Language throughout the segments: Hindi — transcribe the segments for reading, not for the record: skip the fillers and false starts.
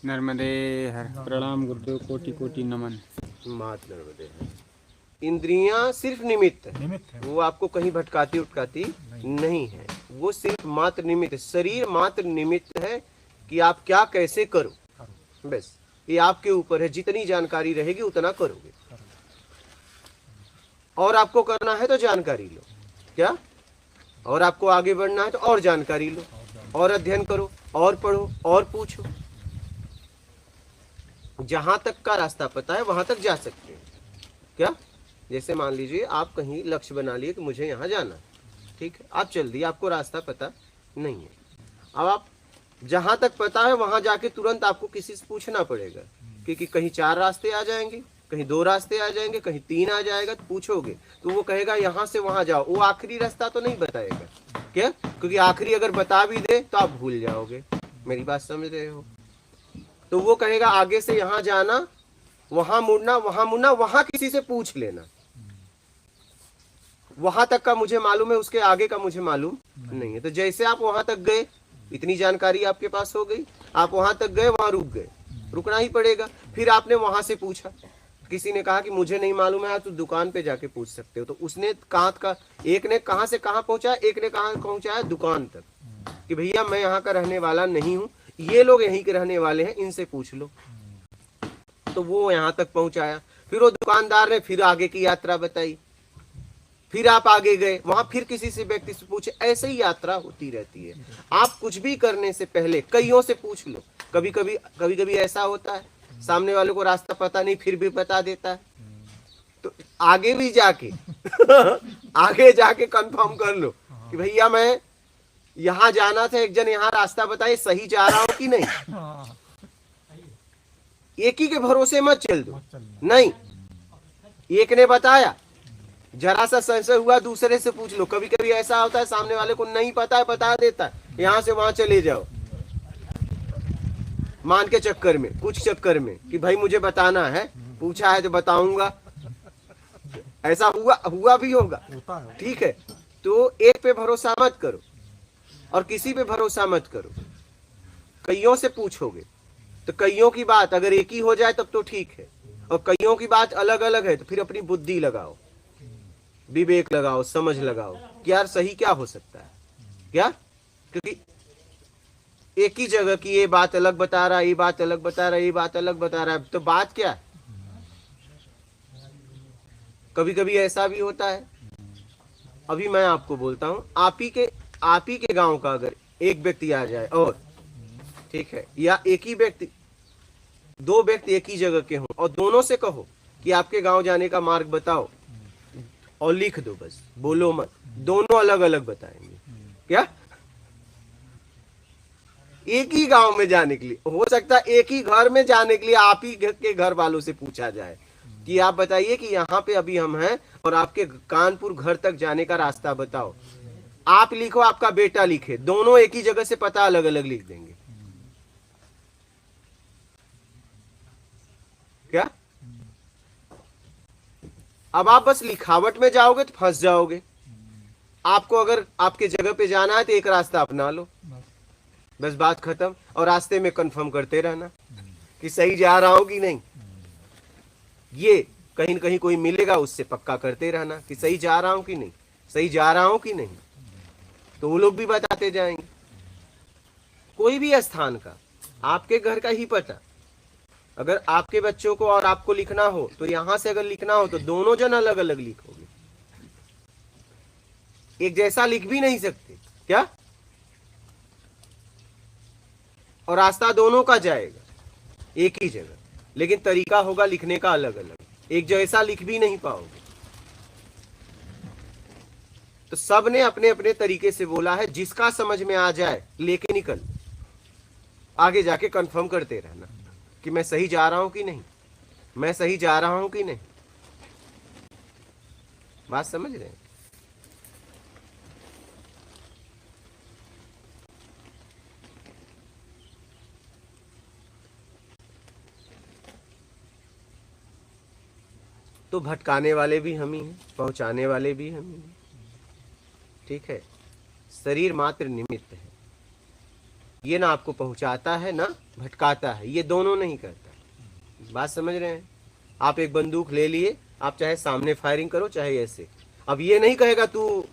नर्मदे हर। प्रणाम गुरुदेव, कोटि कोटि नमन। मात नर्मदे हर। इंद्रियां सिर्फ निमित्त है, वो आपको कहीं भटकाती उटकाती नहीं है। वो सिर्फ मात्र निमित्त है, शरीर मात्र निमित्त है कि आप क्या कैसे करो, बस ये आपके ऊपर है। जितनी जानकारी रहेगी उतना करोगे, और आपको करना है तो जानकारी लो क्या, और आपको आगे बढ़ना है तो और जानकारी लो, और अध्ययन करो, और पढ़ो, और पूछो। जहां तक का रास्ता पता है वहां तक जा सकते हैं क्या। जैसे मान लीजिए आप कहीं लक्ष्य बना लिए कि मुझे यहाँ जाना है, ठीक है, आप चल दिए, आपको रास्ता पता नहीं है। अब आप जहां तक पता है वहां जाके तुरंत आपको किसी से पूछना पड़ेगा, क्योंकि कहीं 4 रास्ते आ जाएंगे, कहीं 2 रास्ते आ जाएंगे, कहीं 3 आ जाएगा। तो पूछोगे तो वो कहेगा यहाँ से वहां जाओ, वो आखिरी रास्ता तो नहीं बताएगा क्या, क्योंकि आखिरी अगर बता भी दे तो आप भूल जाओगे। मेरी बात समझ रहे हो। तो वो कहेगा आगे से यहाँ जाना, वहां मुड़ना, वहां मुड़ना, वहां किसी से पूछ लेना। वहां तक का मुझे मालूम है, उसके आगे का मुझे मालूम नहीं है। तो जैसे आप वहां तक गए, इतनी जानकारी आपके पास हो गई, आप वहां तक गए, वहां रुक गए, रुकना ही पड़ेगा। फिर आपने वहां से पूछा, किसी ने कहा कि मुझे नहीं मालूम है, तो दुकान पे जाके पूछ सकते हो। तो उसने कहाँ का, एक ने कहाँ से कहाँ पहुंचाया, एक ने कहाँ पहुंचाया, दुकान तक, कि भैया मैं यहाँ का रहने वाला नहीं हूँ, ये लोग यहीं के रहने वाले हैं, इनसे पूछ लो। तो वो यहाँ तक पहुंचाया, फिर वो दुकानदार ने फिर आगे की यात्रा बताई, फिर आप आगे गए, वहां फिर किसी से व्यक्ति से पूछे। ऐसे ही यात्रा होती रहती है। आप कुछ भी करने से पहले कईयों से पूछ लो। कभी कभी ऐसा होता है, सामने वाले को रास्ता पता नहीं फिर भी बता देता है, तो आगे भी जाके आगे जाके कंफर्म कर लो कि भैया मैं यहाँ जाना था, एक जन यहाँ रास्ता बताए, सही जा रहा हूं कि नहीं। एक ही के भरोसे मत चल दो, नहीं, एक ने बताया, जरा सा संशय हुआ दूसरे से पूछ लो। कभी कभी ऐसा होता है सामने वाले को नहीं पता है, बता देता है, यहां से वहां चले जाओ, मान के चक्कर में, कुछ चक्कर में कि भाई मुझे बताना है, पूछा है तो बताऊंगा। ऐसा हुआ भी होगा, ठीक है। तो एक पे भरोसा मत करो और किसी पे भरोसा मत करो, कईयों से पूछोगे तो कईयों की बात अगर एक ही हो जाए तब तो ठीक है, और कईयों की बात अलग अलग है तो फिर अपनी बुद्धि लगाओ, विवेक लगाओ, समझ लगाओ कि यार सही क्या हो सकता है क्या। क्योंकि एक ही जगह की ये बात अलग बता रहा है, ये बात अलग बता रहा है, ये बात अलग बता रहा है, तो बात क्या है। कभी कभी ऐसा भी होता है, अभी मैं आपको बोलता हूं, आप ही के गांव का अगर एक व्यक्ति आ जाए, और ठीक है, या एक ही व्यक्ति, 2 व्यक्ति एक ही जगह के हों और दोनों से कहो कि आपके गांव जाने का मार्ग बताओ, और लिख दो, बस बोलो मत, दोनों अलग अलग बताएंगे क्या। एक ही गांव में जाने के लिए, हो सकता है एक ही घर में जाने के लिए आप ही के घर वालों से पूछा जाए कि आप बताइए कि यहाँ पे अभी हम हैं और आपके कानपुर घर तक जाने का रास्ता बताओ। आप लिखो, आपका बेटा लिखे, दोनों एक ही जगह से पता अलग अलग लिख देंगे क्या। अब आप बस लिखावट में जाओगे तो फंस जाओगे। आपको अगर आपके जगह पे जाना है तो एक रास्ता अपना लो, बस बात खत्म, और रास्ते में कंफर्म करते रहना कि सही जा रहा हूं कि नहीं। ये कहीं न कहीं कोई मिलेगा, उससे पक्का करते रहना कि सही जा रहा हूं कि नहीं, सही जा रहा हूं कि नहीं, तो वो लोग भी बताते जाएंगे। कोई भी स्थान का, आपके घर का ही पता अगर आपके बच्चों को और आपको लिखना हो तो यहां से अगर लिखना हो तो दोनों जन अलग अलग लिखोगे, एक जैसा लिख भी नहीं सकते क्या। और रास्ता दोनों का जाएगा एक ही जगह, लेकिन तरीका होगा लिखने का अलग अलग, एक जैसा लिख भी नहीं पाओगे। तो सब ने अपने अपने तरीके से बोला है, जिसका समझ में आ जाए लेके निकल, आगे जाके कंफर्म करते रहना कि मैं सही जा रहा हूं कि नहीं, मैं सही जा रहा हूं कि नहीं। बात समझ रहे हैं। तो भटकाने वाले भी हम ही हैं, पहुंचाने वाले भी हम ही हैं, ठीक है। शरीर मात्र निमित्त है। ये ना आपको पहुंचाता है ना भटकाता है, ये दोनों नहीं करता। बात समझ रहे हैं? आप एक बंदूक ले लिए, आप चाहे सामने फायरिंग करो चाहे ऐसे, अब ये नहीं कहेगा तू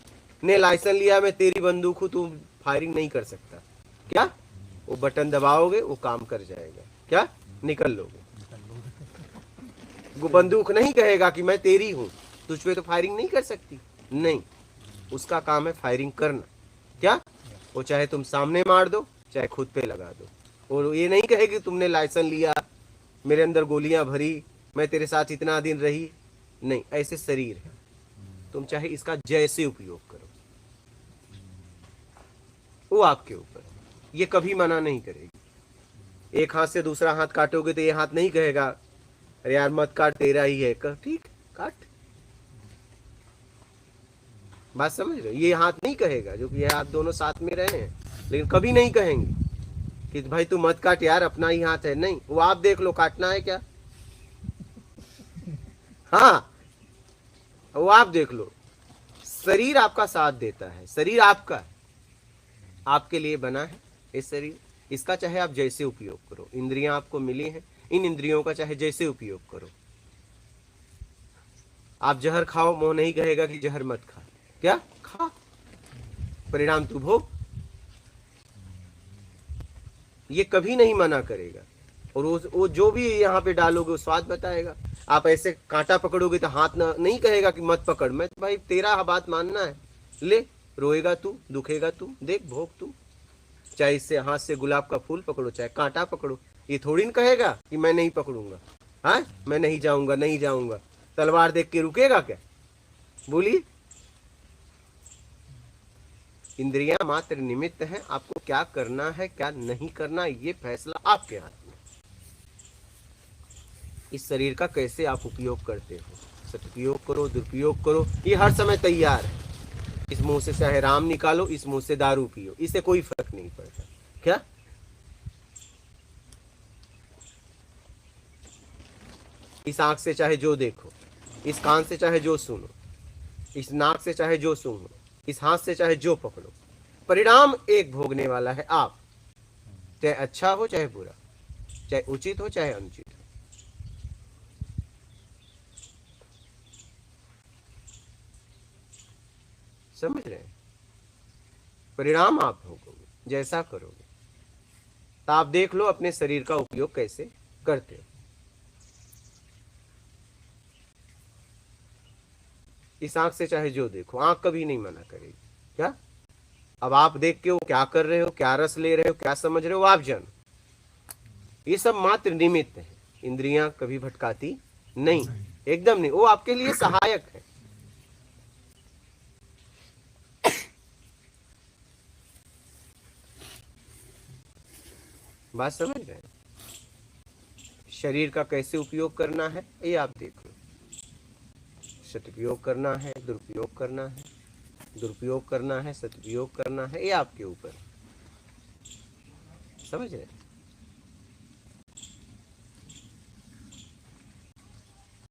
ने लाइसेंस लिया, मैं तेरी बंदूक हूं, तू फायरिंग नहीं कर सकता। क्या? वो बटन दबाओगे वो काम कर जाएगा। क्या? निकल लोगे। वो बंदूक नहीं कहेगा कि मैं तेरी हूं, तुझ पे तो फायरिंग नहीं कर सकती। नहीं, उसका काम है फायरिंग करना। क्या? वो चाहे तुम सामने मार दो चाहे खुद पे लगा दो। और ये नहीं कहेगी तुमने लाइसेंस लिया, मेरे अंदर गोलियां भरी, मैं तेरे साथ इतना दिन रही। नहीं, ऐसे शरीर है, तुम चाहे इसका जैसे उपयोग करो, वो आपके ऊपर। ये कभी मना नहीं करेगी। एक हाथ से दूसरा हाथ काटोगे तो ये हाथ नहीं कहेगा अरे यार मत काट, तेरा ही है, ठीक काट। बात समझ रहे हो? ये हाथ नहीं कहेगा, जो कि ये हाथ दोनों साथ में रहे हैं, लेकिन कभी नहीं कहेंगे कि भाई तू मत काट यार, अपना ही हाथ है। नहीं, वो आप देख लो काटना है क्या। हाँ, वो आप देख लो। शरीर आपका साथ देता है, शरीर आपका है, आपके लिए बना है ये शरीर। इसका चाहे आप जैसे उपयोग करो, इंद्रियां आपको मिली हैं, इन इंद्रियों का चाहे जैसे उपयोग करो। आप जहर खाओ, मोह नहीं कहेगा कि जहर मत खा। क्या? खा, परिणाम तू भोग। ये कभी नहीं मना करेगा। और वो जो भी यहाँ पे डालोगे वो स्वाद बताएगा। आप ऐसे कांटा पकड़ोगे तो हाथ नहीं कहेगा कि मत पकड़, मैं भाई तेरा बात मानना है, ले, रोएगा तू, दुखेगा तू, देख भोग तू। चाहे इससे हाथ से गुलाब का फूल पकड़ो चाहे कांटा पकड़ो, ये थोड़ी न कहेगा कि मैं नहीं पकड़ूंगा। हाँ, मैं नहीं जाऊंगा, नहीं जाऊंगा। तलवार देख के रुकेगा क्या? बोलिए। इंद्रियां मात्र निमित्त है, आपको क्या करना है क्या नहीं करना ये फैसला आपके हाथ में। इस शरीर का कैसे आप उपयोग करते हो, सदुपयोग करो दुरुपयोग करो, ये हर समय तैयार है। इस मुंह से चाहे राम निकालो, इस मुंह से दारू पियो, इससे कोई फर्क नहीं पड़ता। क्या? इस आंख से चाहे जो देखो, इस कान से चाहे जो सुनो, इस नाक से चाहे जो सूंघो, इस हाथ से चाहे जो पकड़ो, परिणाम एक भोगने वाला है आप। चाहे अच्छा हो चाहे बुरा, चाहे उचित हो चाहे अनुचित हो। समझ रहे हैं? परिणाम आप भोगोगे जैसा करोगे। तो आप देख लो अपने शरीर का उपयोग कैसे करते हो। इस आंख से चाहे जो देखो, आंख कभी नहीं मना करेगी। क्या? अब आप देख के वो क्या कर रहे हो, क्या रस ले रहे हो, क्या समझ रहे हो, आप जानो। ये सब मात्र निमित्त है, इंद्रियां कभी भटकाती नहीं, एकदम नहीं, वो आपके लिए सहायक है। बात समझ रहे हैं? शरीर का कैसे उपयोग करना है ये आप देख लो। सदुपयोग करना है दुरुपयोग करना है, दुरुपयोग करना है सदुपयोग करना है, ये आपके ऊपर। समझ रहे हैं?